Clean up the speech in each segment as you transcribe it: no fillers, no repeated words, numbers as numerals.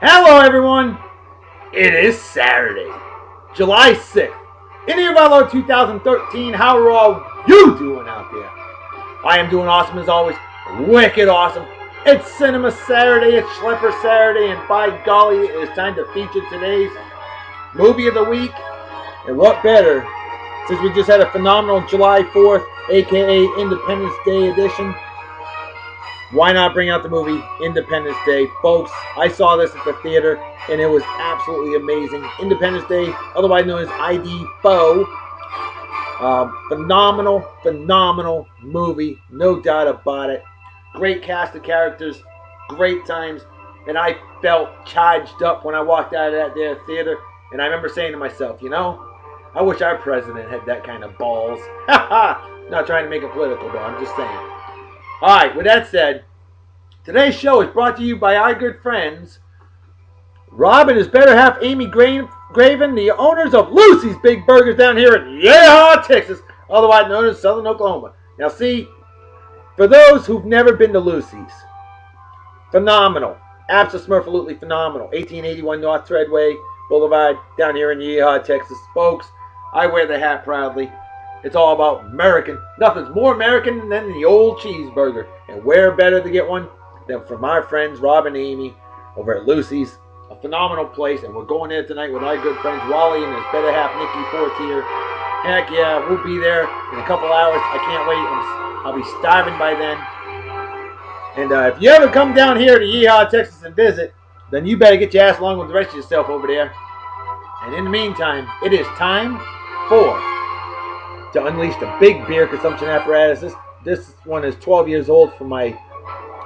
Hello, everyone. It is Saturday, July 6th. In the year of our Lord 2013. How are all you doing out there? I am doing awesome as always. Wicked awesome. It's Cinema Saturday, it's Schlepper Saturday, and by golly, it is time to feature today's movie of the week. And what better, since we just had a phenomenal July 4th, aka Independence Day edition, why not bring out the movie Independence Day? Folks, I saw this at the theater and it was absolutely amazing. Independence Day, otherwise known as ID Foe. Phenomenal movie, no doubt about it. Great cast of characters, great times, and I felt charged up when I walked out of that there theater. And I remember saying to myself, I wish our president had that kind of balls. Not trying to make it political, though. I'm just saying. All right, with that said, today's show is brought to you by our good friends, Rob and his better half, Amy Graven, the owners of Lucy's Big Burgers down here in Yeehaw, Texas, otherwise known as Southern Oklahoma. Now, see, for those who've never been to Lucy's, phenomenal, absolutely phenomenal. 1881 North Treadway Boulevard down here in Yeehaw, Texas. Folks, I wear the hat proudly. It's all about American. Nothing's more American than the old cheeseburger. And where better to get one than from our friends Rob and Amy over at Lucy's. A phenomenal place. And we're going there tonight with our good friends Wally and his better half Nikki Fortier. Heck yeah, we'll be there in a couple hours. I can't wait. I'll be starving by then. And if you ever come down here to Yeehaw, Texas and visit, then you better get your ass along with the rest of yourself over there. And in the meantime, it is time to unleash the big beer consumption apparatus. This one is 12 years old. It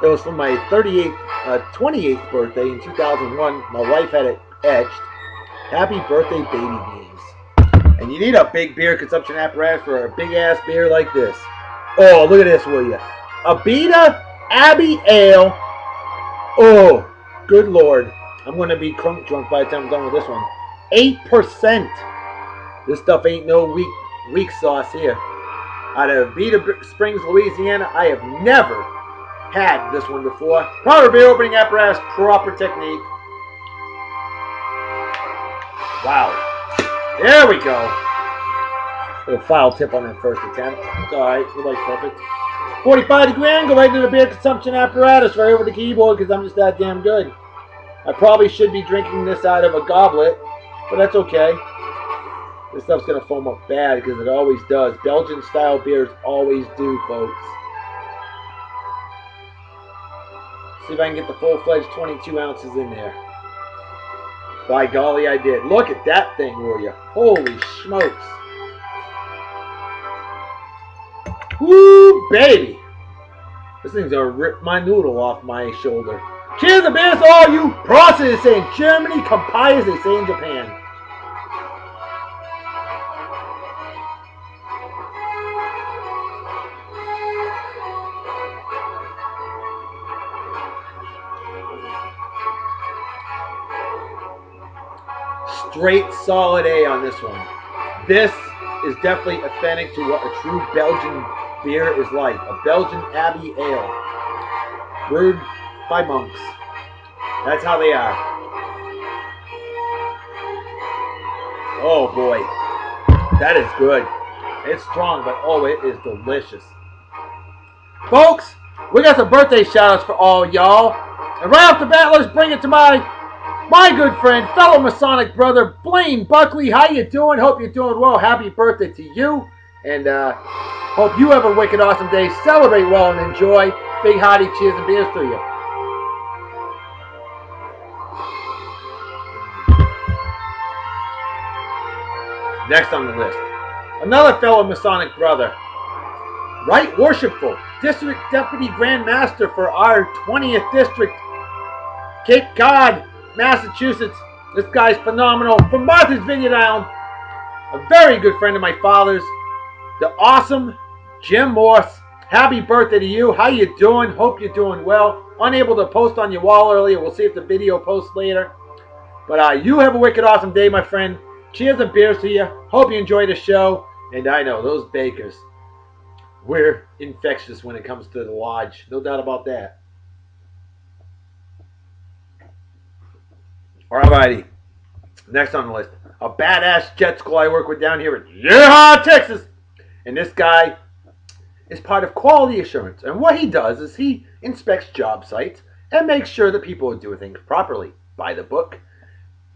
was from my 28th birthday in 2001. My wife had it etched. Happy birthday, baby beans. And you need a big beer consumption apparatus for a big ass beer like this. Oh, look at this, will you? Abita Abbey Ale. Oh, good lord. I'm going to be crunk drunk by the time I'm done with this one. 8%. This stuff ain't no weak sauce here. Out of Vita Springs, Louisiana, I have never had this one before. Proper beer opening apparatus, proper technique. Wow. There we go. A little foul tip on that first attempt. It's alright, everybody's perfect. 45-degree angle right into the beer consumption apparatus right over the keyboard because I'm just that damn good. I probably should be drinking this out of a goblet, but that's okay. This stuff's going to foam up bad because it always does. Belgian-style beers always do, folks. See if I can get the full-fledged 22 ounces in there. By golly, I did. Look at that thing, will you? Holy smokes. Woo, baby. This thing's going to rip my noodle off my shoulder. Cheers to beers to all you process in Germany, kampai as they say in Japan. Straight solid A on this one. This is definitely authentic to what a true Belgian beer is like. A Belgian Abbey Ale. Brewed by monks. That's how they are. Oh boy. That is good. It's strong, but oh, it is delicious. Folks, we got some birthday shout-outs for all y'all. And right off the bat, let's bring it to my good friend, fellow Masonic brother, Blaine Buckley. How you doing? Hope you're doing well. Happy birthday to you. And hope you have a wicked awesome day. Celebrate well and enjoy. Big hearty cheers and beers to you. Next on the list, another fellow Masonic brother, Right Worshipful, District Deputy Grand Master for our 20th District, Cape Cod, Massachusetts. This guy's phenomenal. From Martha's Vineyard Island, a very good friend of my father's, the awesome Jim Morse. Happy birthday to you. How you doing? Hope you're doing well. Unable to post on your wall earlier. We'll see if the video posts later. But you have a wicked awesome day, my friend. Cheers and beers to you. Hope you enjoy the show. And I know, those bakers, we're infectious when it comes to the lodge. No doubt about that. Alrighty. Next on the list. A badass jet school I work with down here in Yeehaw, Texas. And this guy is part of quality assurance. And what he does is he inspects job sites and makes sure that people are doing things properly. By the book.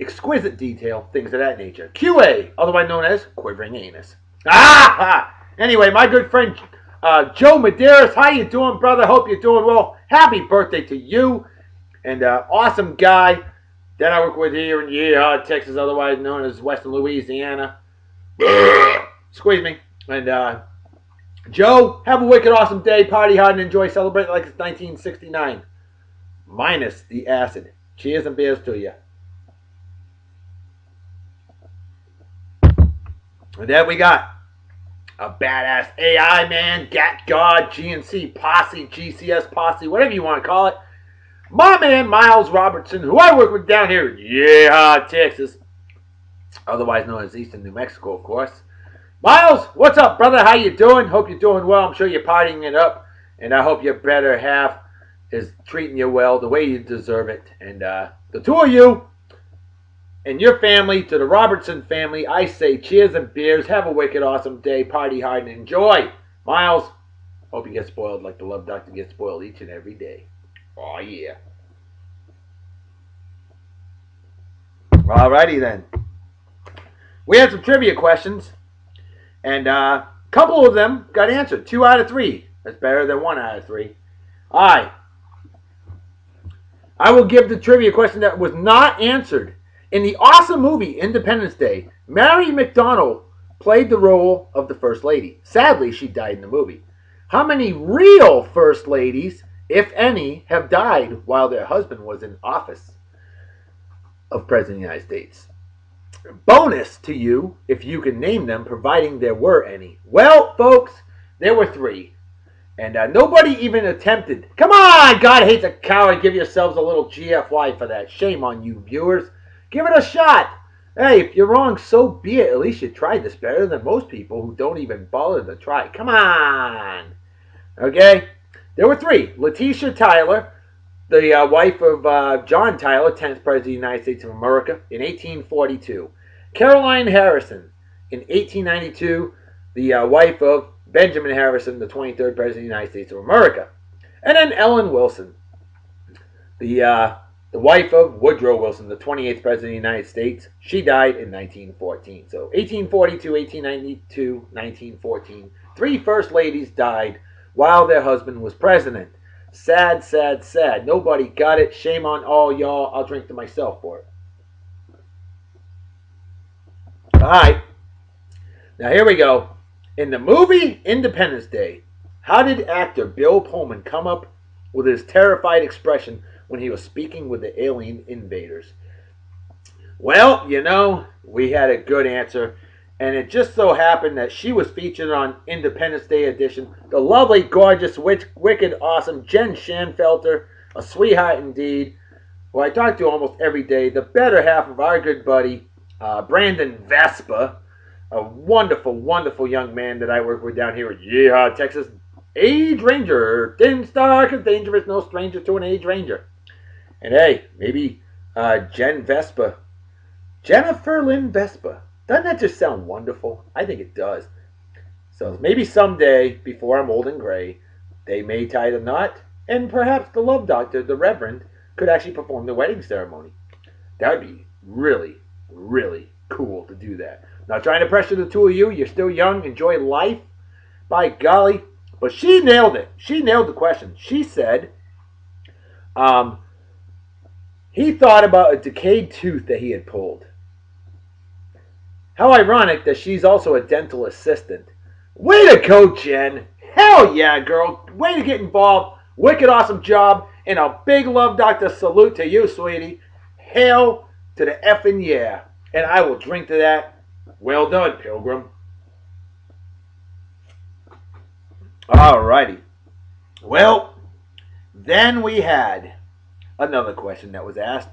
Exquisite detail, things of that nature. QA, otherwise known as quivering anus. Anyway, my good friend Joe Medeiros, how you doing, brother? Hope you're doing well. Happy birthday to you. And awesome guy that I work with here in Yeehaw, Texas, otherwise known as Western Louisiana. Excuse me. And Joe, have a wicked awesome day. Party hard and enjoy. Celebrate like it's 1969. Minus the acid. Cheers and beers to you. And then we got a badass AI man, GAT God, GNC Posse, GCS Posse, whatever you want to call it. My man, Miles Robertson, who I work with down here in Yeehaw, Texas. Otherwise known as Eastern New Mexico, of course. Miles, what's up, brother? How you doing? Hope you're doing well. I'm sure you're partying it up. And I hope your better half is treating you well the way you deserve it. And the two of you and your family, to the Robertson family, I say cheers and beers. Have a wicked awesome day. Party hard and enjoy. Miles, hope you get spoiled like the Love Doctor gets spoiled each and every day. Oh, yeah. Alrighty then. We had some trivia questions. And a couple of them got answered. 2 out of 3. That's better than 1 out of 3. Alright. I will give the trivia question that was not answered. In the awesome movie Independence Day, Mary McDonnell played the role of the First Lady. Sadly, she died in the movie. How many real First Ladies, if any, have died while their husband was in office of President of the United States? Bonus to you, if you can name them, providing there were any. Well, folks, there were 3. And nobody even attempted. Come on, God hates a coward. Give yourselves a little GFY for that. Shame on you, viewers. Give it a shot. Hey, if you're wrong, so be it. At least you tried this better than most people who don't even bother to try. Come on. Okay? There were 3. Letitia Tyler, the wife of John Tyler, 10th President of the United States of America, in 1842. Caroline Harrison, in 1892, the wife of Benjamin Harrison, the 23rd President of the United States of America. And then Ellen Wilson, the wife of Woodrow Wilson, the 28th President of the United States. She died in 1914. So 1842, 1892, 1914. 3 First Ladies died while their husband was president. Sad, sad, sad. Nobody got it. Shame on all y'all. I'll drink to myself for it. Alright. Now here we go. In the movie Independence Day, how did actor Bill Pullman come up with his terrified expression when he was speaking with the alien invaders? Well, you know, we had a good answer, and it just so happened that she was featured on Independence Day edition. The lovely, gorgeous, wicked, awesome Jen Shanfelter, a sweetheart indeed, who I talk to almost every day, the better half of our good buddy, Brandon Vespa, a wonderful, wonderful young man that I work with down here in Yeehaw, Texas. Age Ranger. Didn't start because dangerous, no stranger to an age ranger. And hey, maybe Jennifer Lynn Vespa. Doesn't that just sound wonderful? I think it does. So maybe someday, before I'm old and gray, they may tie the knot, and perhaps the Love Doctor, the Reverend, could actually perform the wedding ceremony. That would be really, really cool to do that. Not trying to pressure the two of you. You're still young. Enjoy life. By golly. But she nailed it. She nailed the question. She said, he thought about a decayed tooth that he had pulled. How ironic that she's also a dental assistant. Way to go, Jen. Hell yeah, girl. Way to get involved. Wicked awesome job. And a big Love Doctor salute to you, sweetie. Hail to the effing yeah. And I will drink to that. Well done, Pilgrim. Alrighty. Well, then we had another question that was asked.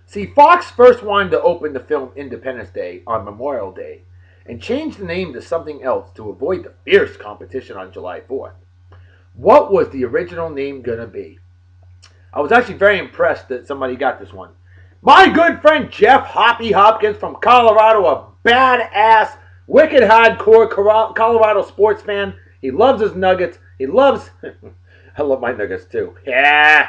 See, Fox first wanted to open the film Independence Day on Memorial Day and change the name to something else to avoid the fierce competition on July 4th. What was the original name going to be? I was actually very impressed that somebody got this one. My good friend Jeff Hoppy Hopkins from Colorado, a badass, wicked hardcore Colorado sports fan. He loves his Nuggets. He loves... I love my Nuggets too. Yeah.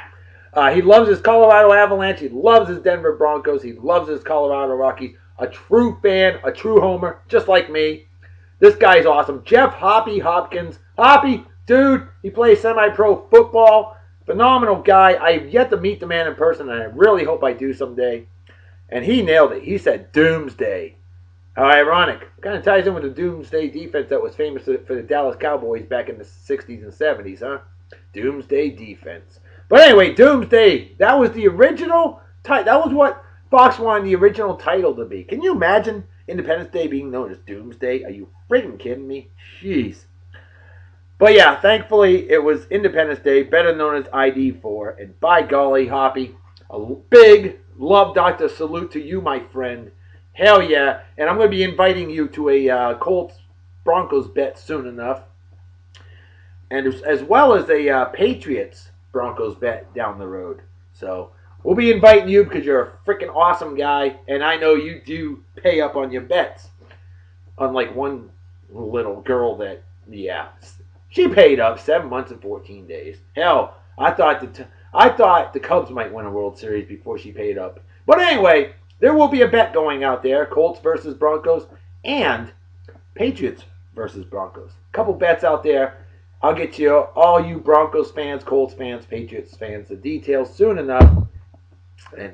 He loves his Colorado Avalanche. He loves his Denver Broncos. He loves his Colorado Rockies. A true fan, a true homer, just like me. This guy's awesome. Jeff Hoppy Hopkins. Hoppy, dude, he plays semi-pro football. Phenomenal guy. I've yet to meet the man in person, and I really hope I do someday. And he nailed it. He said doomsday. How ironic. Kind of ties in with the doomsday defense that was famous for the Dallas Cowboys back in the 60s and 70s, huh? Doomsday defense. But anyway, Doomsday. That was the original title. That was what Fox wanted the original title to be. Can you imagine Independence Day being known as Doomsday? Are you freaking kidding me? Jeez. But yeah, thankfully it was Independence Day, better known as ID4. And by golly, Hoppy, a big love doctor salute to you, my friend. Hell yeah. And I'm going to be inviting you to a Colts-Broncos bet soon enough. And as well as a Patriots-Broncos bet down the road. So we'll be inviting you because you're a freaking awesome guy. And I know you do pay up on your bets. Unlike one little girl that, yeah, she paid up 7 months and 14 days. Hell, I thought the Cubs might win a World Series before she paid up. But anyway, there will be a bet going out there. Colts versus Broncos and Patriots versus Broncos. Couple bets out there. I'll get you, all you Broncos fans, Colts fans, Patriots fans, the details soon enough. And with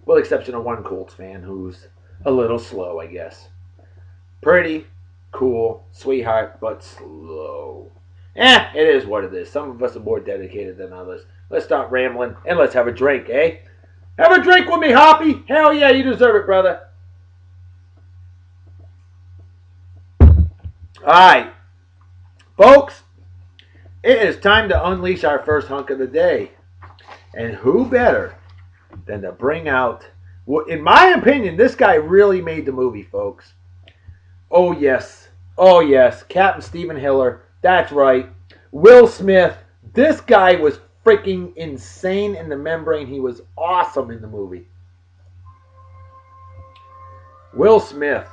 the exception of one Colts fan who's a little slow, I guess. Pretty cool, sweetheart, but slow. It is what it is. Some of us are more dedicated than others. Let's stop rambling and let's have a drink, eh? Have a drink with me, Hoppy. Hell yeah, you deserve it, brother. Alright. Folks, it is time to unleash our first hunk of the day. And who better than to bring out, well, in my opinion, this guy really made the movie, folks. Oh yes. Oh yes. Captain Steven Hiller. That's right. Will Smith. This guy was freaking insane in the membrane. He was awesome in the movie. Will Smith.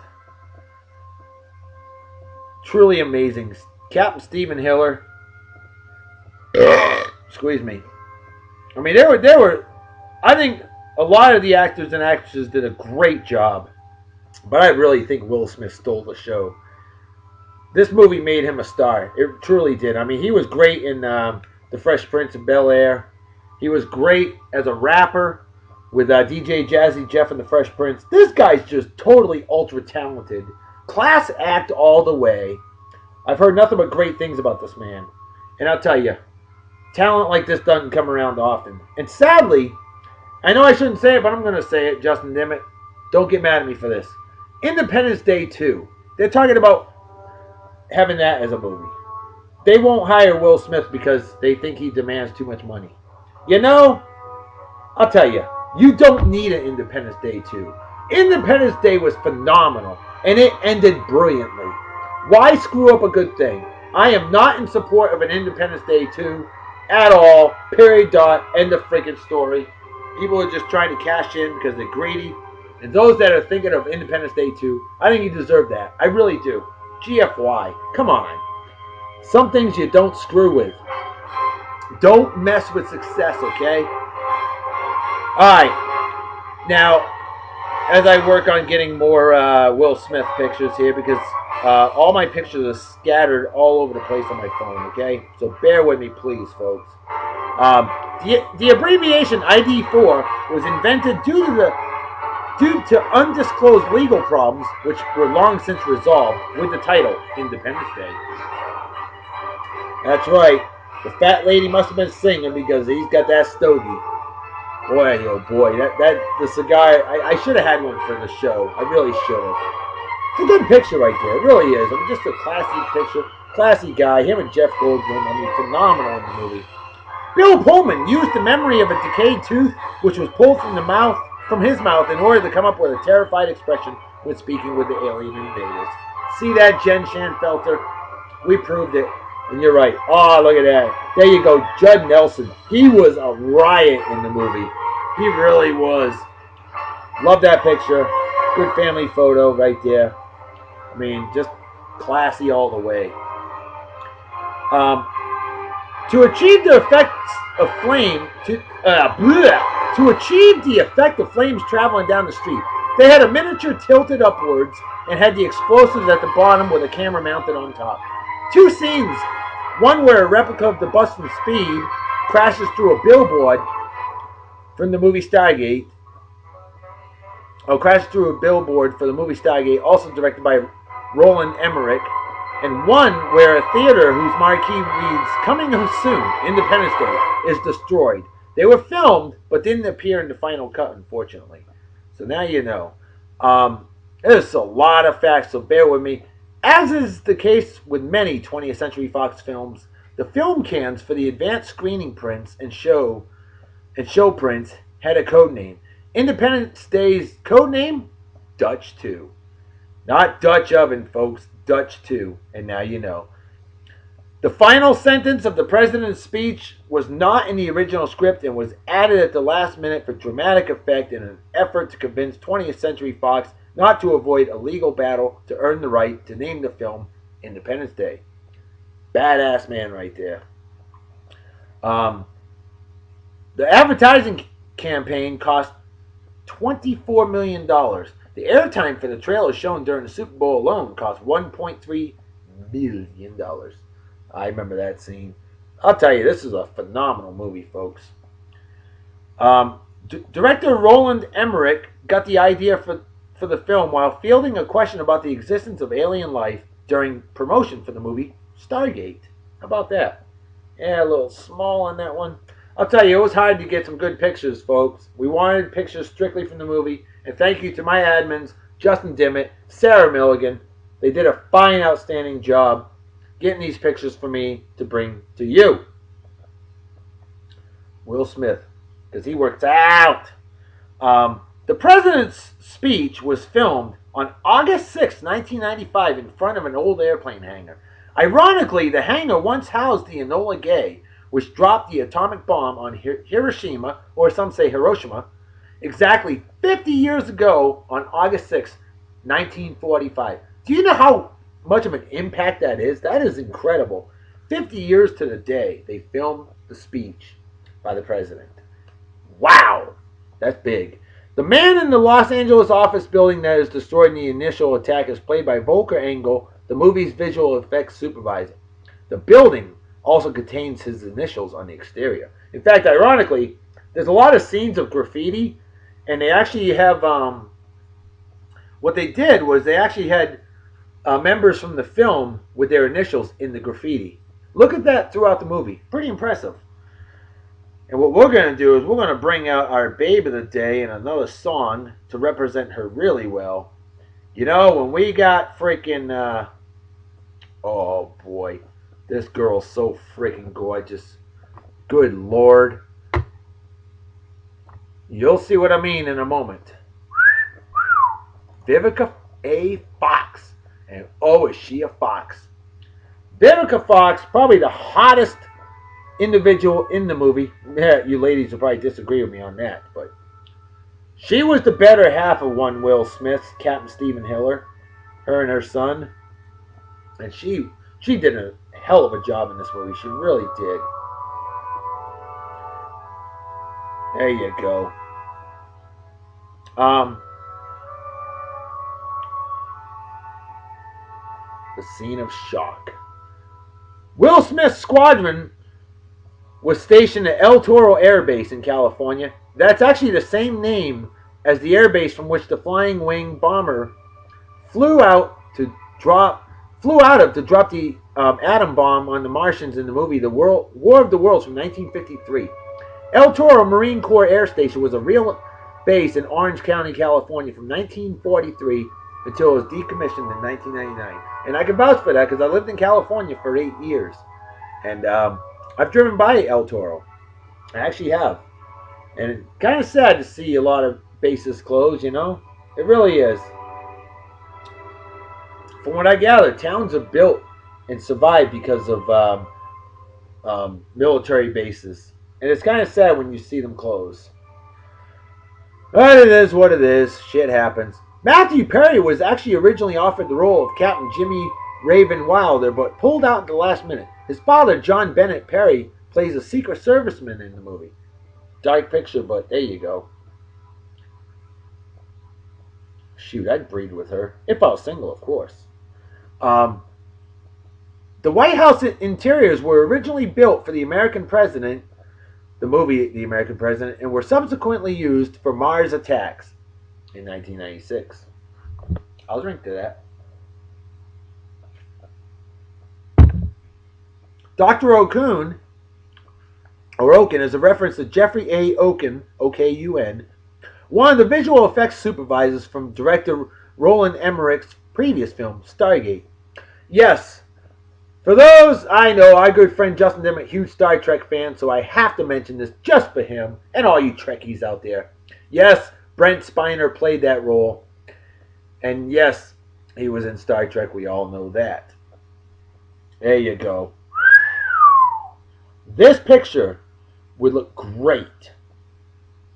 Truly amazing. Captain Steven Hiller. Excuse me. I mean, there were, I think a lot of the actors and actresses did a great job. But I really think Will Smith stole the show. This movie made him a star. It truly did. I mean, he was great in The Fresh Prince of Bel-Air. He was great as a rapper with DJ Jazzy Jeff and The Fresh Prince. This guy's just totally ultra talented. Class act all the way. I've heard nothing but great things about this man. And I'll tell you, talent like this doesn't come around often. And sadly, I know I shouldn't say it, but I'm going to say it, Justin Dimmitt. Don't get mad at me for this. Independence Day 2. They're talking about having that as a movie. They won't hire Will Smith because they think he demands too much money. You know, I'll tell you, you don't need an Independence Day 2. Independence Day was phenomenal, and it ended brilliantly. Why screw up a good thing? I am not in support of an Independence Day 2 at all. Period. Dot. End of freaking story. People are just trying to cash in because they're greedy. And those that are thinking of Independence Day 2, I think you deserve that. I really do. GFY. Come on. Some things you don't screw with. Don't mess with success, okay? Alright. Now, as I work on getting more Will Smith pictures here, because all my pictures are scattered all over the place on my phone, okay? So bear with me, please, folks. The abbreviation ID4 was invented due to undisclosed legal problems, which were long since resolved, with the title Independence Day. That's right. The fat lady must have been singing because he's got that stogie. Boy, oh boy, the cigar. I should have had one for the show. I really should have. It's a good picture right there. It really is. I mean, just a classy picture. Classy guy. Him and Jeff Goldblum. I mean, phenomenal in the movie. Bill Pullman used the memory of a decayed tooth, which was pulled from his mouth, in order to come up with a terrified expression when speaking with the alien invaders. See that, Jen Shanfelter? We proved it. And you're right. Oh, look at that. There you go. Judd Nelson. He was a riot in the movie. He really was. Love that picture. Good family photo right there. I mean, just classy all the way. To achieve the effects of flame, to achieve the effect of flames traveling down the street, they had a miniature tilted upwards and had the explosives at the bottom with a camera mounted on top. Two scenes. One where a replica of the bus from Speed crashes through a billboard from the movie Stargate. Crashes through a billboard for the movie Stargate, also directed by Roland Emmerich. And one where a theater whose marquee reads, "Coming soon, Independence Day," is destroyed. They were filmed, but didn't appear in the final cut, unfortunately. So now you know. There's a lot of facts, so bear with me. As is the case with many 20th Century Fox films, the film cans for the advanced screening prints and show prints had a code name. Independence Day's code name? Dutch 2. Not Dutch oven, folks. Dutch 2. And now you know. The final sentence of the president's speech was not in the original script and was added at the last minute for dramatic effect in an effort to convince 20th Century Fox not to avoid a legal battle to earn the right to name the film Independence Day. Badass man right there. The advertising campaign cost $24 million. The airtime for the trailer shown during the Super Bowl alone cost $1.3 million. I remember that scene. I'll tell you, this is a phenomenal movie, folks. Director Roland Emmerich got the idea for the film while fielding a question about the existence of alien life during promotion for the movie Stargate. How about that? Yeah, a little small on that one. I'll tell you, it was hard to get some good pictures, folks. We wanted pictures strictly from the movie, and thank you to my admins, Justin Dimmitt, Sarah Milligan. They did a fine, outstanding job getting these pictures for me to bring to you. Will Smith, because he works out. The president's speech was filmed on August 6, 1995 in front of an old airplane hangar. Ironically, the hangar once housed the Enola Gay, which dropped the atomic bomb on Hiroshima, or some say Hiroshima, exactly 50 years ago on August 6, 1945. Do you know how much of an impact that is? That is incredible. 50 years to the day they filmed the speech by the president. Wow, that's big. The man in the Los Angeles office building that is destroyed in the initial attack is played by Volker Engel, the movie's visual effects supervisor. The building also contains his initials on the exterior. In fact, ironically, there's a lot of scenes of graffiti, and they actually have, what they did was they actually had members from the film with their initials in the graffiti. Look at that throughout the movie. Pretty impressive. And what we're going to do is we're going to bring out our babe of the day in another song to represent her really well. You know, when we got freaking, oh boy, this girl's so freaking gorgeous. Good Lord. You'll see what I mean in a moment. Vivica A. Fox. And oh, is she a fox. Vivica Fox, probably the hottest individual in the movie. Yeah, you ladies will probably disagree with me on that, but she was the better half of one Will Smith's Captain Stephen Hiller, her and her son, and she did a hell of a job in this movie. She really did. There you go. The scene of shock. Will Smith's squadron was stationed at El Toro Air Base in California. That's actually the same name as the air base from which the Flying Wing bomber flew out of to drop the atom bomb on the Martians in the movie The War of the Worlds from 1953. El Toro Marine Corps Air Station was a real base in Orange County, California from 1943 until it was decommissioned in 1999. And I can vouch for that because I lived in California for 8 years. And I've driven by El Toro. I actually have. And it's kind of sad to see a lot of bases closed, you know? It really is. From what I gather, towns are built and survive because of military bases. And it's kind of sad when you see them close. But it is what it is. Shit happens. Matthew Perry was actually originally offered the role of Captain Jimmy Raven Wilder, but pulled out at the last minute. His father, John Bennett Perry, plays a Secret Serviceman in the movie. Dark picture, but there you go. Shoot, I'd breed with her. If I was single, of course. Um, the White House interiors were originally built for the American president, the movie The American President, and were subsequently used for Mars attacks in 1996. I'll drink to that. Dr. Okun, or Oken, is a reference to Jeffrey A. Oken, O-K-U-N, one of the visual effects supervisors from director Roland Emmerich's previous film, Stargate. Yes, for those I know, our good friend Justin Dimmitt, huge Star Trek fan, so I have to mention this just for him and all you Trekkies out there. Yes, Brent Spiner played that role. And yes, he was in Star Trek. We all know that. There you go. This picture would look great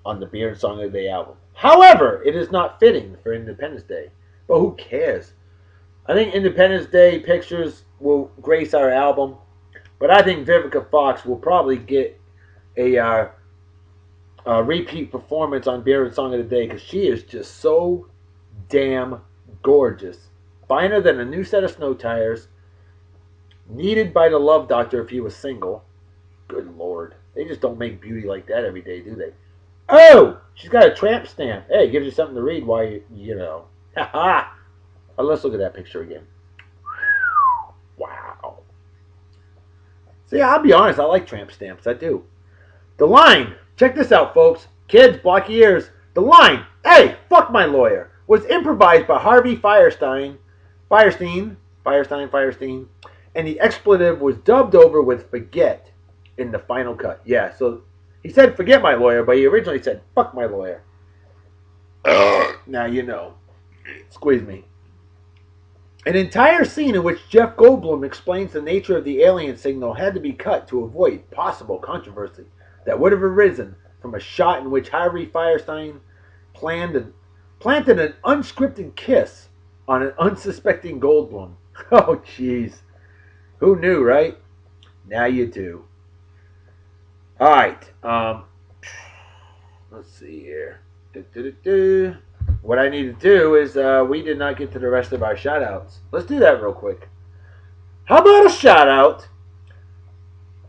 on the Beard Song of the Day album. However, it is not fitting for Independence Day. But who cares? I think Independence Day pictures will grace our album. But I think Vivica Fox will probably get a repeat performance on Beard Song of the Day because she is just so damn gorgeous. Finer than a new set of snow tires. Needed by the Love Doctor if he was single. Good Lord. They just don't make beauty like that every day, do they? Oh! She's got a tramp stamp. Hey, it gives you something to read while you know. Ha ha! Let's look at that picture again. Wow. See, I'll be honest. I like tramp stamps. I do. The line. Check this out, folks. Kids, block your ears. The line. Hey, fuck my lawyer. Was improvised by Harvey Fierstein. And the expletive was dubbed over with forget in the final cut. Yeah, so he said forget my lawyer, but he originally said fuck my lawyer. Now you know. Squeeze me. An entire scene in which Jeff Goldblum explains the nature of the alien signal had to be cut to avoid possible controversy that would have arisen from a shot in which Harvey Fierstein planted an unscripted kiss on an unsuspecting Goldblum. Oh, jeez. Who knew, right? Now you do. All right. Let's see here. What I need to do is we did not get to the rest of our shout-outs. Let's do that real quick. How about a shout-out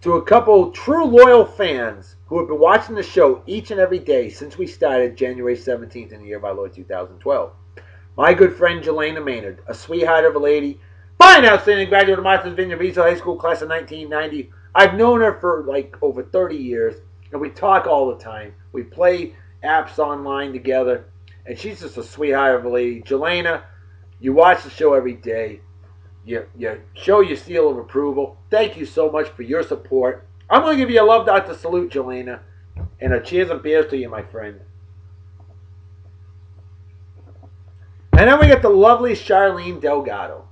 to a couple true loyal fans who have been watching the show each and every day since we started January 17th in the year of our Lord 2012. My good friend Jelena Maynard, a sweetheart of a lady, fine outstanding graduate of Martha's Vineyard Visa High School class of 1990. I've known her for like over 30 years, and we talk all the time. We play apps online together, and she's just a sweetheart of a lady. Jelena, you watch the show every day. You show your seal of approval. Thank you so much for your support. I'm going to give you a Love Doctor salute, Jelena, and a cheers and beers to you, my friend. And then we get the lovely Charlene Delgado.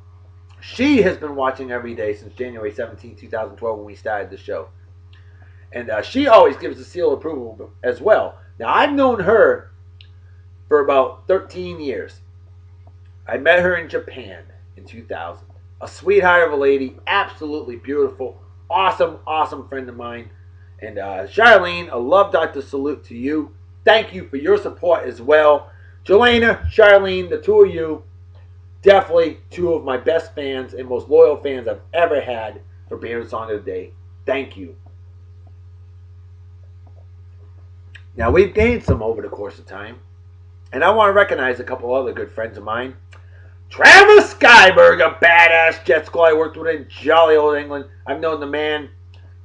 She has been watching every day since January 17, 2012 when we started the show. And she always gives the seal of approval as well. Now, I've known her for about 13 years. I met her in Japan in 2000. A sweetheart of a lady, absolutely beautiful, awesome, awesome friend of mine. And Charlene, a Love Doctor salute to you. Thank you for your support as well. Jelena, Charlene, the two of you, definitely two of my best fans and most loyal fans I've ever had for Beard Song of the Day. Thank you. Now, we've gained some over the course of time. And I want to recognize a couple other good friends of mine. Travis Skyberg, a badass jet school I worked with in jolly old England. I've known the man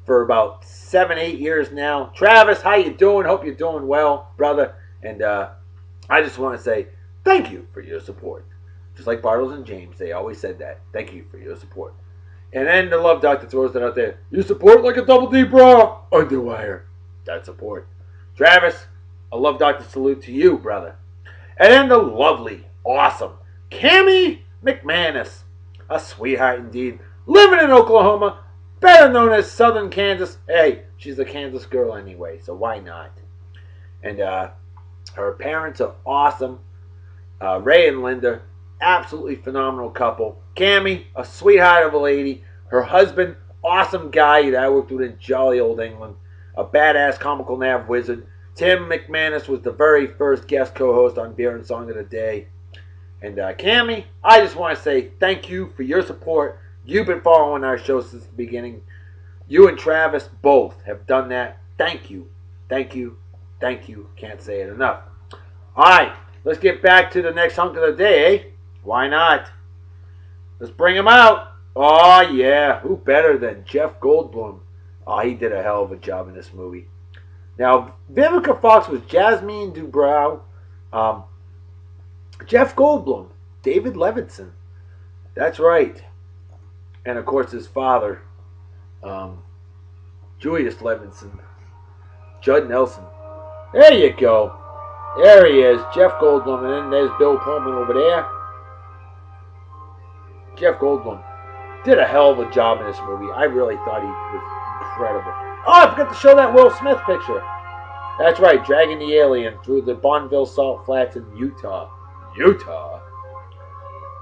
for about 7-8 years now. Travis, how you doing? Hope you're doing well, brother. And I just want to say thank you for your support. Just like Bartles and James, they always said that. Thank you for your support. And then the Love Doctor throws it out there. You support like a double D bra. Underwire. That's support. Travis, a Love Doctor salute to you, brother. And then the lovely, awesome Cammie McManus. A sweetheart indeed. Living in Oklahoma. Better known as Southern Kansas. Hey, she's a Kansas girl anyway, so why not? And Her parents are awesome. Ray and Linda, absolutely phenomenal couple. Cammy, a sweetheart of a lady. Her husband, awesome guy that I worked with in jolly old England. A badass comical nav wizard. Tim McManus was the very first guest co-host on Beer and Song of the Day. And Cammy, I just want to say thank you for your support. You've been following our show since the beginning. You and Travis both have done that. Thank you. Thank you. Thank you. Can't say it enough. Alright, let's get back to the next hunk of the day, eh? Why not? Let's bring him out. Oh, yeah. Who better than Jeff Goldblum? Oh, he did a hell of a job in this movie. Now, Vivica Fox was Jasmine Dubrow. Jeff Goldblum, David Levinson. That's right. And, of course, his father, Julius Levinson. Judd Nelson. There you go. There he is, Jeff Goldblum, and then there's Bill Pullman over there. Jeff Goldblum did a hell of a job in this movie. I really thought he was incredible. Oh, I forgot to show that Will Smith picture. That's right, dragging the alien through the Bonneville Salt Flats in Utah. Utah?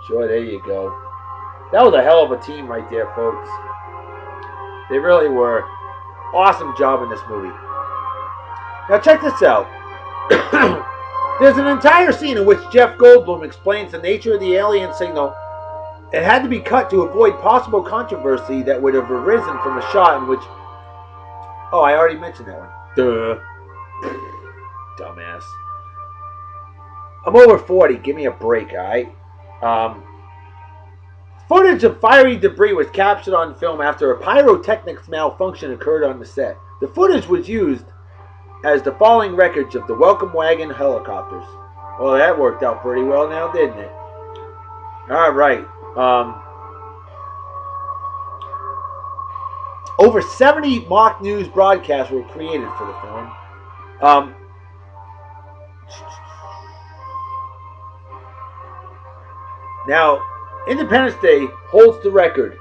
Sure, there you go. That was a hell of a team right there, folks. They really were. Awesome job in this movie. Now check this out. There's an entire scene in which Jeff Goldblum explains the nature of the alien signal. It had to be cut to avoid possible controversy that would have arisen from a shot in which... Oh, I already mentioned that one. Duh. Dumbass. I'm over 40. Give me a break, alright? Footage of fiery debris was captured on film after a pyrotechnics malfunction occurred on the set. The footage was used as the following wreckage of the Welcome Wagon helicopters. Well, that worked out pretty well now, didn't it? Alright. Over 70 mock news broadcasts were created for the film. Now, Independence Day holds the record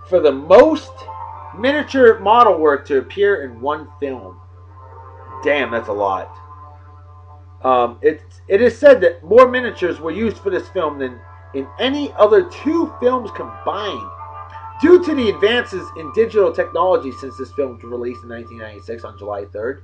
for the most miniature model work to appear in one film. Damn, that's a lot. It is said that more miniatures were used for this film than in any other two films combined. Due to the advances in digital technology since this film was released in 1996 on July 3rd,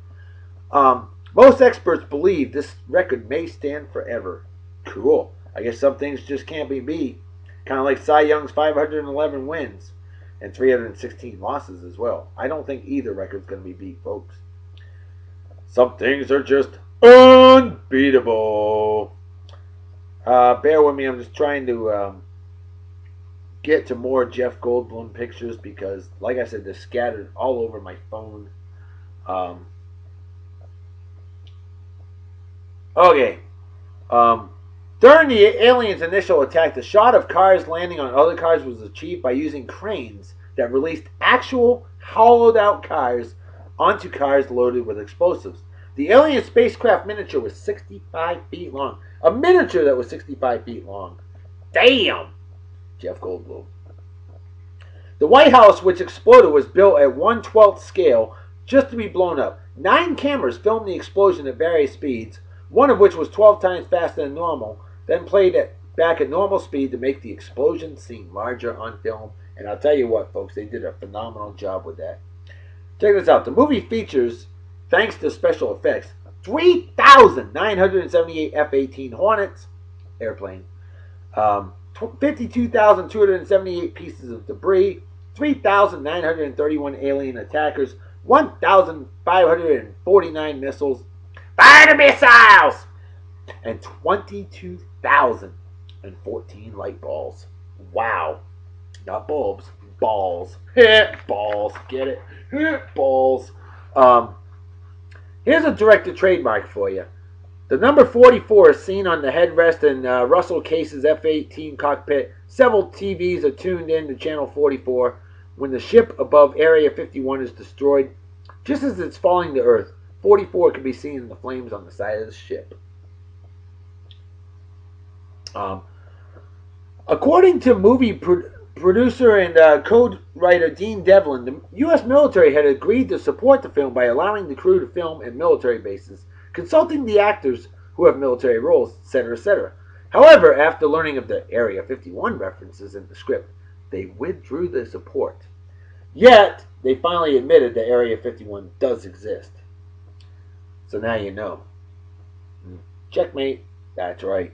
most experts believe this record may stand forever. Cool. I guess some things just can't be beat. Kind of like Cy Young's 511 wins and 316 losses as well. I don't think either record's going to be beat, folks. Some things are just unbeatable. Bear with me. I'm just trying to get to more Jeff Goldblum pictures because, like I said, they're scattered all over my phone. Okay. During the aliens' initial attack, the shot of cars landing on other cars was achieved by using cranes that released actual hollowed-out cars onto cars loaded with explosives. The alien spacecraft miniature was 65 feet long. A miniature that was 65 feet long. Damn! Jeff Goldblum. The White House, which exploded, was built at 1/12 scale just to be blown up. 9 cameras filmed the explosion at various speeds, one of which was 12 times faster than normal, then played it back at normal speed to make the explosion seem larger on film. And I'll tell you what, folks, they did a phenomenal job with that. Check this out. The movie features, thanks to special effects, 3,978 F-18 Hornets, airplane, 52,278 pieces of debris, 3,931 alien attackers, 1,549 missiles, fire the missiles, and 22,014 light balls. Wow. Not bulbs, balls. Balls. Get it? Balls. Here's a director trademark for you. The number 44 is seen on the headrest in Russell Case's F-18 cockpit. Several TVs are tuned in to channel 44 when the ship above Area 51 is destroyed. Just as it's falling to Earth, 44 can be seen in the flames on the side of the ship. According to movie producer and code writer Dean Devlin, the U.S. military had agreed to support the film by allowing the crew to film at military bases. consulting the actors who have military roles, etc., etc. However, after learning of the Area 51 references in the script, they withdrew their support. Yet, they finally admitted that Area 51 does exist. So now you know. Checkmate. That's right.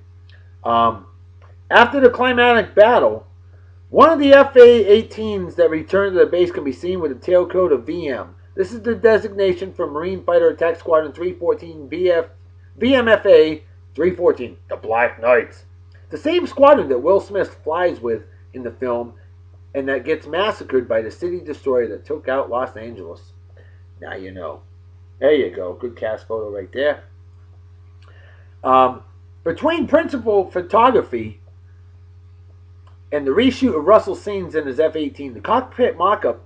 Um, After the climatic battle, one of the FA-18s that returned to the base can be seen with the tailcode of VM. This is the designation for Marine Fighter Attack Squadron 314 VMFA 314, the Black Knights. The same squadron that Will Smith flies with in the film and that gets massacred by the city destroyer that took out Los Angeles. Now you know. There you go. Good cast photo right there. Between principal photography and the reshoot of Russell's scenes in his F-18, the cockpit mock-up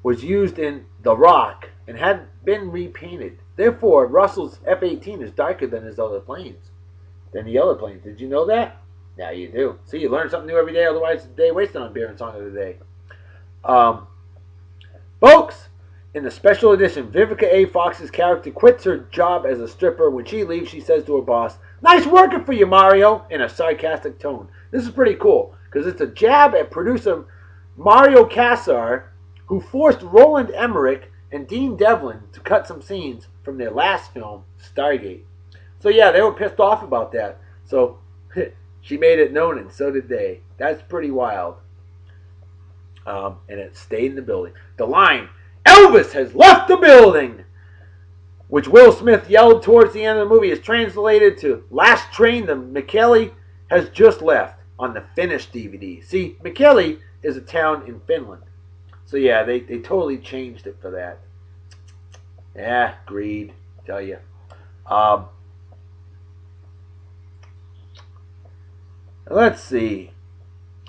was used in The Rock and had been repainted. Therefore, Russell's F-18 is darker than the other planes. Did you know that? Now you do. See, you learn something new every day, otherwise it's a day wasted on Beer and Song of the Day. Folks, in the special edition, Vivica A. Fox's character quits her job as a stripper. When she leaves, she says to her boss, "Nice working for you, Mario," in a sarcastic tone. This is pretty cool, because it's a jab at producer Mario Kassar, who forced Roland Emmerich and Dean Devlin to cut some scenes from their last film, Stargate. So yeah, they were pissed off about that. So she made it known, and so did they. That's pretty wild. And it stayed in the building. The line, "Elvis has left the building," which Will Smith yelled towards the end of the movie, is translated to "Last train to Mikkeli has just left" on the finished DVD. See, Mikkeli is a town in Finland. So yeah, they totally changed it for that. Yeah, greed, tell you. Let's see.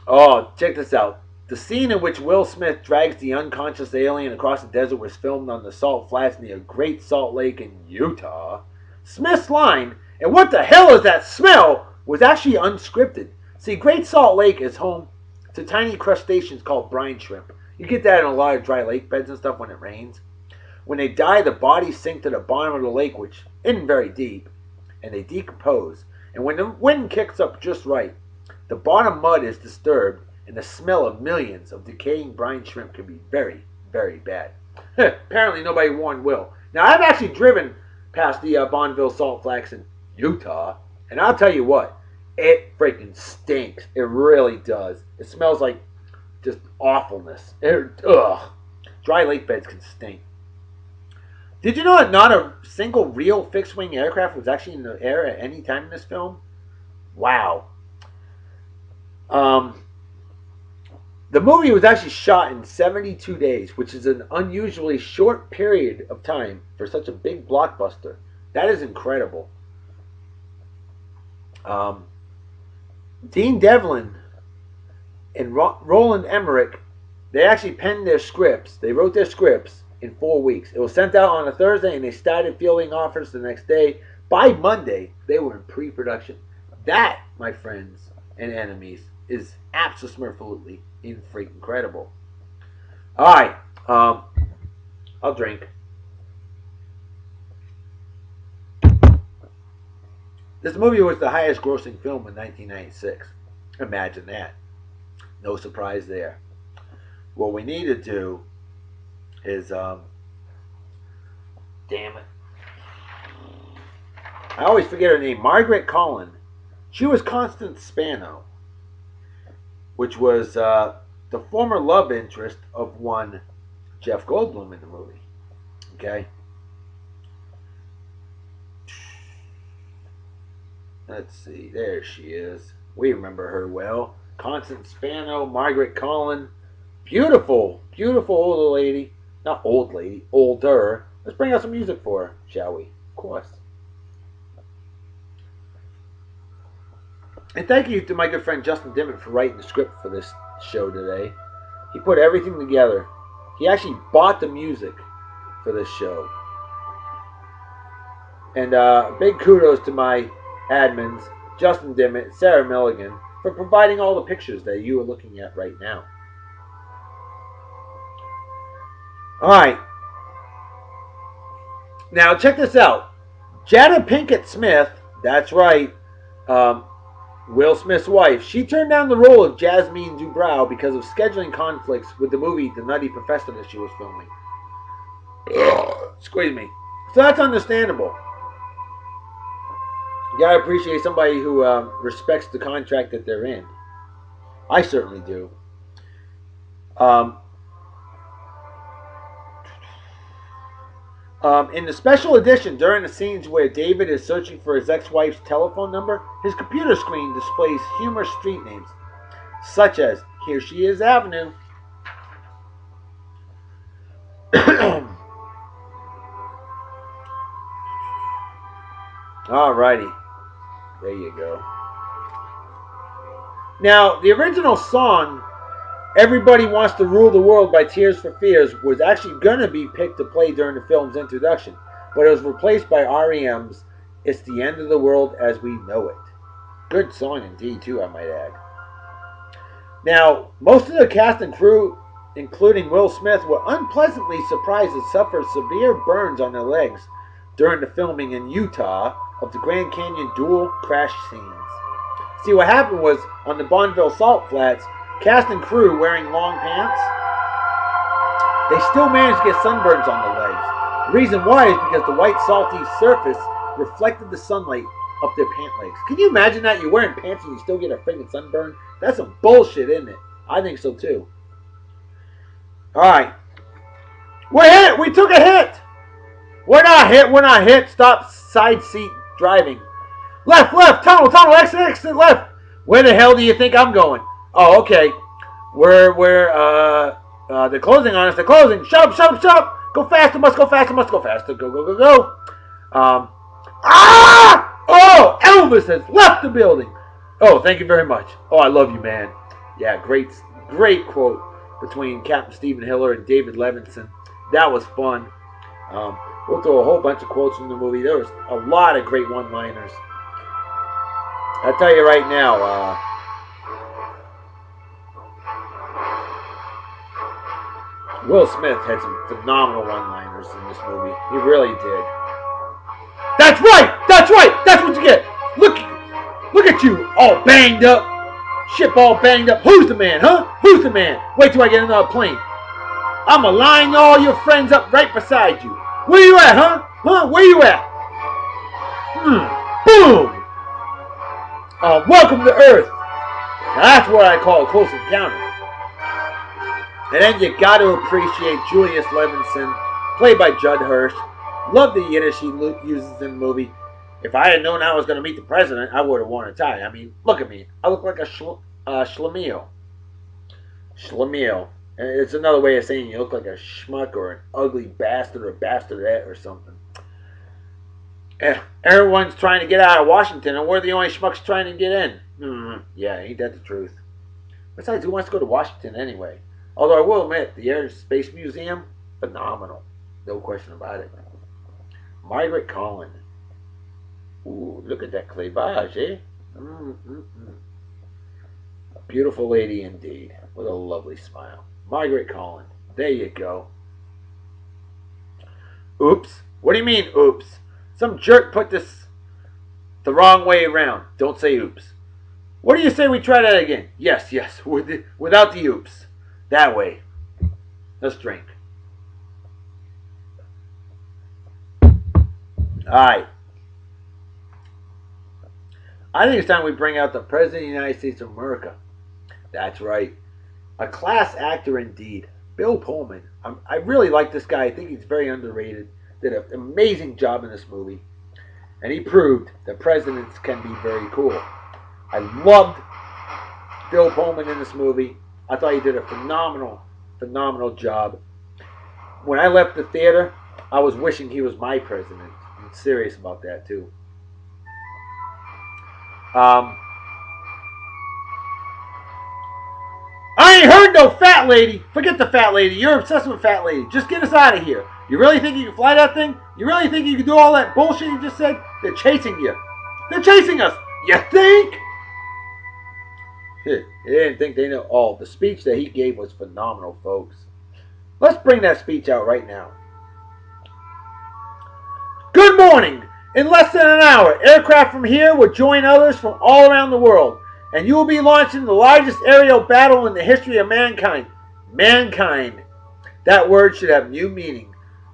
Oh, check this out. The scene in which Will Smith drags the unconscious alien across the desert was filmed on the Salt Flats near Great Salt Lake in Utah. Smith's line, "And what the hell is that smell?" was actually unscripted. See, Great Salt Lake is home to tiny crustaceans called brine shrimp. You get that in a lot of dry lake beds and stuff when it rains. When they die, the bodies sink to the bottom of the lake, which isn't very deep, and they decompose. And when the wind kicks up just right, the bottom mud is disturbed, and the smell of millions of decaying brine shrimp can be very, very bad. Apparently nobody warned Will. Now, I've actually driven past the Bonneville Salt Flats in Utah, and I'll tell you what, it freaking stinks. It really does. It smells like just awfulness. Ugh. Dry lake beds can stink. Did you know that not a single real fixed-wing aircraft was actually in the air at any time in this film? Wow. The movie was actually shot in 72 days, which is an unusually short period of time for such a big blockbuster. That is incredible. Dean Devlin and Roland Emmerich, they actually penned their scripts. They wrote their scripts in 4 weeks. It was sent out on a Thursday, and they started fielding offers the next day. By Monday, they were in pre-production. That, my friends and enemies, is absolutely freaking incredible. All right, I'll drink. This movie was the highest grossing film in 1996. Imagine that. No surprise there. What we need to do is, damn it. I always forget her name. Margaret Collin. She was Constance Spano, which was the former love interest of one Jeff Goldblum in the movie. Okay? Let's see. There she is. We remember her well. Constance Spano, Margaret Collin. Beautiful, beautiful old lady. Not old lady, older. Let's bring out some music for her, shall we? Of course. And thank you to my good friend Justin Dimmitt for writing the script for this show today. He put everything together. He actually bought the music for this show. And big kudos to my admins, Justin Dimmitt, Sarah Milligan, for providing all the pictures that you are looking at right now. Alright. Now check this out. Jada Pinkett Smith, that's right, Will Smith's wife, she turned down the role of Jasmine Dubrow because of scheduling conflicts with the movie The Nutty Professor that she was filming. Excuse me. So that's understandable. You gotta appreciate somebody who respects the contract that they're in. I certainly do. In the special edition, during the scenes where David is searching for his ex-wife's telephone number, his computer screen displays humorous street names, such as Here She Is Avenue. Alrighty. There you go. Now, the original song, Everybody Wants to Rule the World by Tears for Fears, was actually going to be picked to play during the film's introduction, but it was replaced by REM's It's the End of the World as We Know It. Good song indeed, too, I might add. Now, most of the cast and crew, including Will Smith, were unpleasantly surprised to suffer severe burns on their legs during the filming in Utah of the Grand Canyon dual crash scenes. See, what happened was, on the Bonneville Salt Flats, cast and crew wearing long pants, they still managed to get sunburns on the legs. The reason why is because the white salty surface reflected the sunlight up their pant legs. Can you imagine that? You're wearing pants and you still get a freaking sunburn? That's some bullshit, isn't it? I think so too. Alright. We're hit! We took a hit! We're not hit, we're not hit. Stop side seat driving. Left, tunnel, exit, left. Where the hell do you think I'm going? Oh, okay. They're closing on us. They're closing. Shut up. Go faster. Must go faster. Go. Oh, Elvis has left the building. Oh, thank you very much. Oh, I love you, man. Yeah, great quote between Captain Stephen Hiller and David Levinson. That was fun. We'll throw a whole bunch of quotes from the movie. There was a lot of great one-liners. I'll tell you right now, Will Smith had some phenomenal one-liners in this movie. He really did. That's right! That's what you get! Look at you, all banged up. Ship all banged up. Who's the man, huh? Who's the man? Wait till I get another plane. I'ma line all your friends up right beside you. Where you at, huh? Where you at? Boom! Welcome to Earth. Now that's what I call a close encounter. And then you got to appreciate Julius Levinson, played by Judd Hirsch. Love the Yiddish he uses in the movie. If I had known I was going to meet the president, I would have worn a tie. I mean, look at me. I look like a schlemiel. Schlemiel. And it's another way of saying you look like a schmuck or an ugly bastard or bastardette or something. Everyone's trying to get out of Washington, and we're the only schmucks trying to get in. Yeah, ain't that the truth? Besides, who wants to go to Washington anyway? Although I will admit, the Air and Space Museum, phenomenal. No question about it. Margaret Collin. Ooh, look at that cleavage, eh? A beautiful lady indeed, with a lovely smile. Margaret Collin. There you go. Oops. What do you mean, oops? Some jerk put this the wrong way around. Don't say oops. What do you say we try that again? Yes, without the oops. That way. Let's drink. Alright. I think it's time we bring out the President of the United States of America. That's right. A class actor indeed. Bill Pullman. I really like this guy. I think he's very underrated. Did an amazing job in this movie. And he proved that presidents can be very cool. I loved Bill Pullman in this movie. I thought he did a phenomenal job. When I left the theater, I was wishing he was my president. I'm serious about that too. I ain't heard no fat lady. Forget the fat lady. You're obsessed with fat lady. Just get us out of here. You really think you can fly that thing? You really think you can do all that bullshit you just said? They're chasing you. They're chasing us. You think? They didn't think they know. Oh, the speech that he gave was phenomenal, folks. Let's bring that speech out right now. Good morning. In less than an hour, aircraft from here will join others from all around the world, and you will be launching the largest aerial battle in the history of mankind. Mankind. That word should have new meaning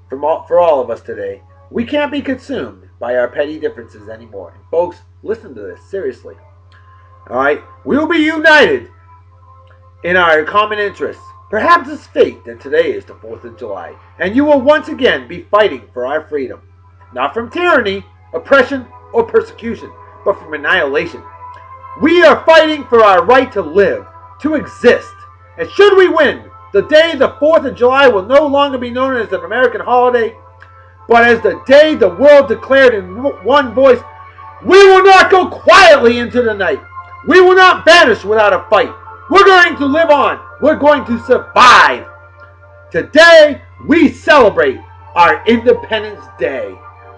for all of us today. We can't be consumed by our petty differences anymore. And folks, listen to this, seriously. Alright? We will be united in our common interests. Perhaps it's fate that today is the 4th of July, and you will once again be fighting for our freedom. Not from tyranny, oppression, or persecution, but from annihilation. We are fighting for our right to live, to exist. And should we win, the day the 4th of July will no longer be known as an American holiday, but as the day the world declared in one voice, we will not go quietly into the night. We will not vanish without a fight. We're going to live on. We're going to survive. Today, we celebrate our Independence Day.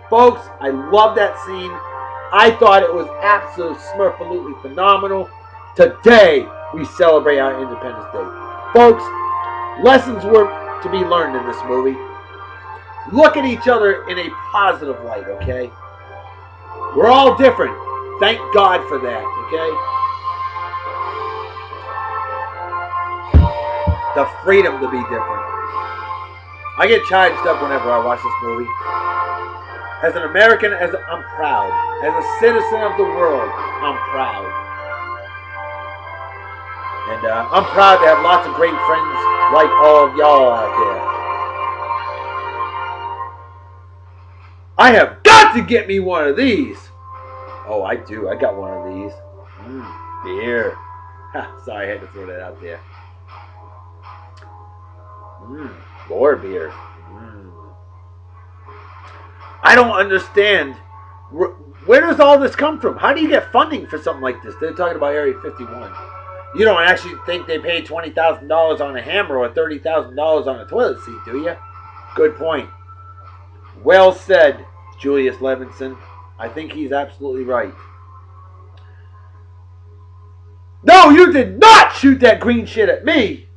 Folks, I love that scene. I thought it was absolutely smurfalutely phenomenal. Today, we celebrate our Independence Day. Folks, lessons were to be learned in this movie. Look at each other in a positive light, okay? We're all different. Thank God for that, okay? The freedom to be different. I get charged up whenever I watch this movie. As an American, I'm proud. As a citizen of the world, I'm proud. And I'm proud to have lots of great friends like all of y'all out there. I have got to get me one of these. Oh, I do. I got one of these. Beer. Sorry, I had to throw that out there. More beer. I don't understand. Where does all this come from? How do you get funding for something like this? They're talking about Area 51. You don't actually think they paid $20,000 on a hammer or $30,000 on a toilet seat, do you? Good point. Well said, Julius Levinson. I think he's absolutely right. No, you did not shoot that green shit at me!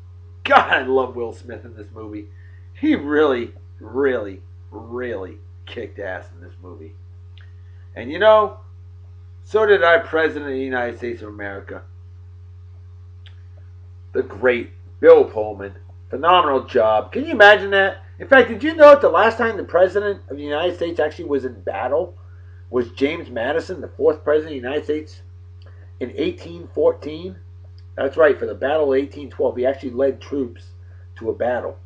God, I love Will Smith in this movie. He really, really, really kicked ass in this movie. And you know, so did our President of the United States of America. The great Bill Pullman. Phenomenal job. Can you imagine that? In fact, did you know that the last time the President of the United States actually was in battle was James Madison, the 4th President of the United States, in 1814? That's right, for the Battle of 1812. He actually led troops to a battle.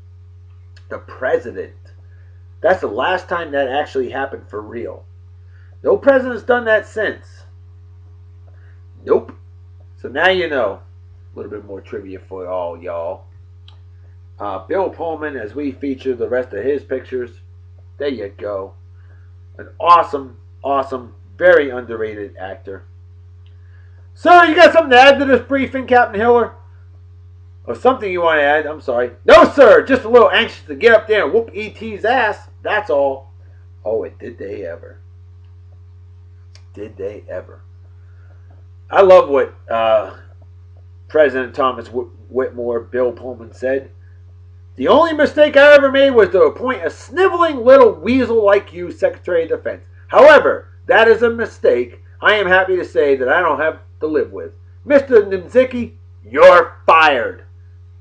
The President. That's the last time that actually happened for real. No president's done that since. Nope. So now you know. A little bit more trivia for all y'all. Bill Pullman, as we feature the rest of his pictures. There you go. An awesome, awesome, very underrated actor. Sir, you got something to add to this briefing, Captain Hiller? Or something you want to add? I'm sorry. No, sir. Just a little anxious to get up there and whoop E.T.'s ass. That's all. Oh, and did they ever. Did they ever. I love what President Thomas Whitmore, Bill Pullman, said. The only mistake I ever made was to appoint a sniveling little weasel like you Secretary of Defense. However, that is a mistake I am happy to say that I don't have to live with. Mr. Nimzicki, you're fired.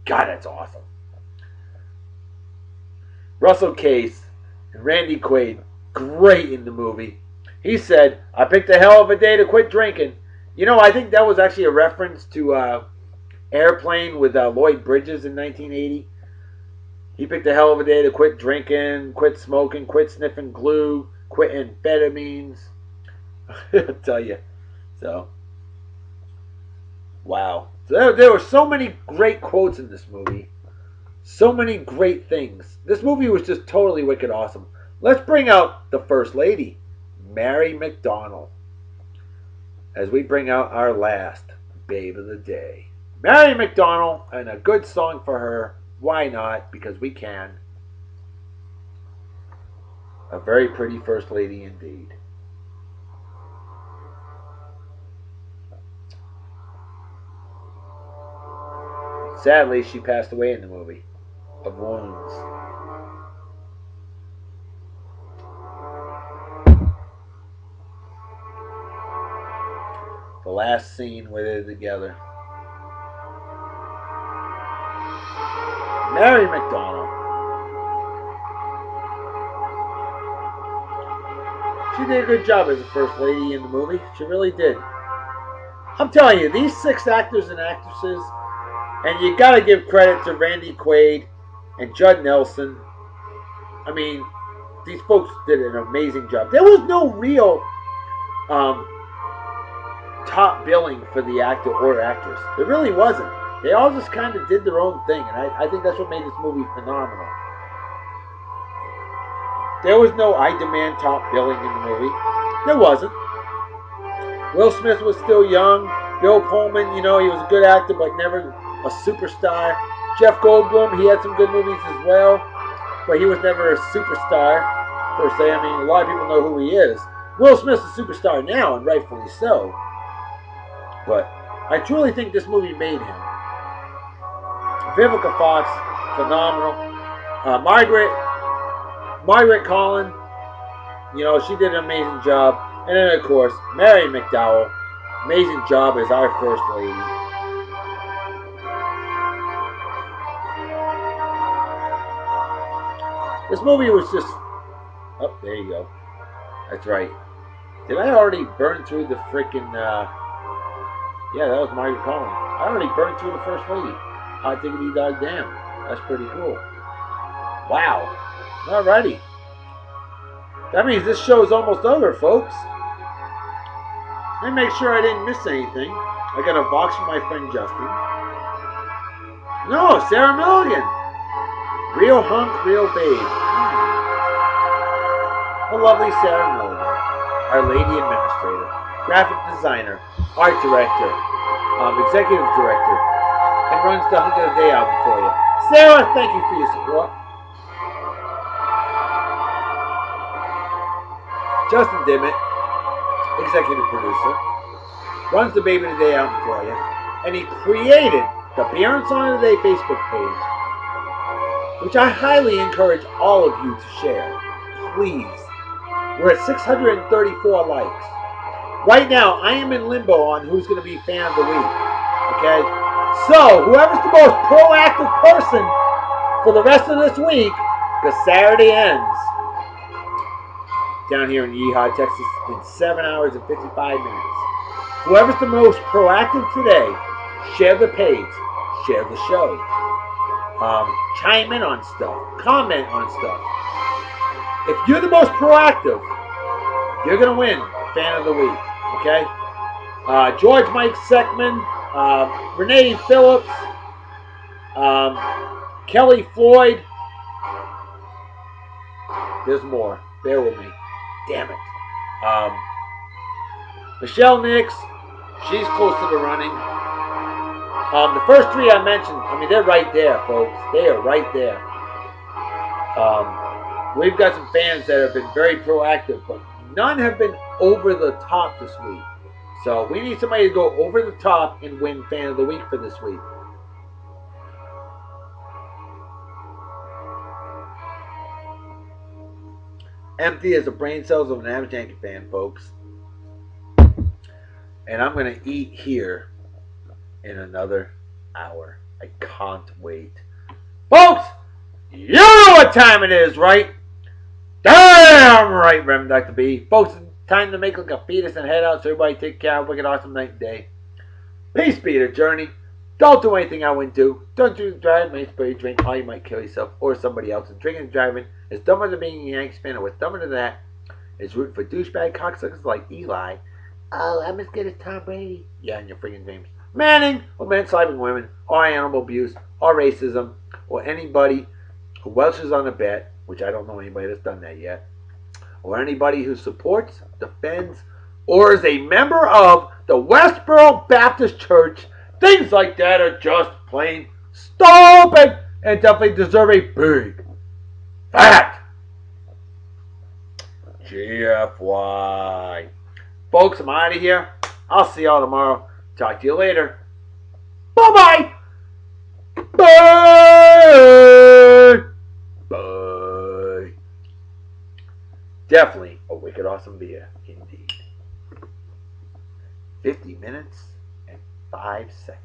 God, that's awesome. Russell Case and Randy Quaid, great in the movie. He said, I picked a hell of a day to quit drinking. You know, I think that was actually a reference to Airplane with Lloyd Bridges in 1980. He picked a hell of a day to quit drinking, quit smoking, quit sniffing glue, quit amphetamines. I'll tell you. So, wow. So there were so many great quotes in this movie. So many great things. This movie was just totally wicked awesome. Let's bring out the First Lady, Mary McDonnell, as we bring out our last Babe of the Day. Mary McDonnell, and a good song for her. Why not? Because we can. A very pretty First Lady indeed. Sadly, she passed away in the movie of wounds. The last scene where they're together. Mary McDonnell. She did a good job as a first lady in the movie. She really did. I'm telling you, these 6 actors and actresses, and you got to give credit to Randy Quaid and Judd Nelson. I mean, these folks did an amazing job. There was no real top billing for the actor or actress. There really wasn't. They all just kind of did their own thing, and I think that's what made this movie phenomenal. There was no I demand top billing in the movie. There wasn't. Will Smith was still young. Bill Pullman, he was a good actor, but never a superstar. Jeff Goldblum, he had some good movies as well, but he was never a superstar, per se. I mean, a lot of people know who he is. Will Smith's a superstar now, and rightfully so. But I truly think this movie made him. Vivica Fox, phenomenal. Margaret Collin, she did an amazing job. And then, of course, Mary McDowell, amazing job as our First Lady. This movie was just... Oh, there you go. That's right. Did I already burn through the freaking... Yeah, that was Margaret Collin. I already burned through the First Lady. Hot diggity dog damn. That's pretty cool. Wow. Alrighty. That means this show is almost over, folks. Let me make sure I didn't miss anything. I got a box from my friend Justin. No, Sarah Milligan. Real hunk, real babe. The lovely Sarah Milligan. Our lady administrator. Graphic designer. Art director. Executive director. And runs the Hunk of the Day album for you. Sarah, thank you for your support. Justin Dimmitt, executive producer, runs the Baby of the Day album for you, and he created the Beer and Song of the Day Facebook page, which I highly encourage all of you to share. Please. We're at 634 likes. Right now, I am in limbo on who's going to be fan of the week. Okay? So, whoever's the most proactive person for the rest of this week, because Saturday ends down here in Yeehaw, Texas, in 7 hours and 55 minutes. Whoever's the most proactive today, share the page, share the show, chime in on stuff, comment on stuff. If you're the most proactive, you're going to win Fan of the Week, okay? George Mike Seckman, Renee Phillips, Kelly Floyd. There's more. Bear with me. Damn it. Michelle Nix, she's close to the running. The first 3 I mentioned, I mean, they're right there, folks. They are right there. We've got some fans that have been very proactive, but none have been over the top this week. So we need somebody to go over the top and win Fan of the Week for this week. Empty as the brain cells of an average Yankee fan, folks. And I'm going to eat here in another hour. I can't wait. Folks, you know what time it is, right? Damn right, Reverend Dr. B. Folks, it's time to make like a fetus and head out, so everybody take care. Have a wicked awesome night and day. Peace be your journey. Don't do anything I wouldn't do. Don't do drive, may spray, drink, or you might kill yourself or somebody else. And drinking and driving is dumber than being a Yankees fan, and what's dumber than that is rooting for douchebag cocksuckers like Eli. Oh, I'm as good as Tom Brady. Yeah, in your freaking dreams. Manning, or man-slapping women, or animal abuse, or racism, or anybody who welches on a bet, which I don't know anybody that's done that yet, or anybody who supports, defends, or is a member of the Westboro Baptist Church. Things like that are just plain stupid and definitely deserve a big, fat GFY. Folks, I'm out of here. I'll see y'all tomorrow. Talk to you later. Bye-bye. Bye. Bye. Definitely a wicked awesome beer, indeed. 50 minutes and 5 seconds.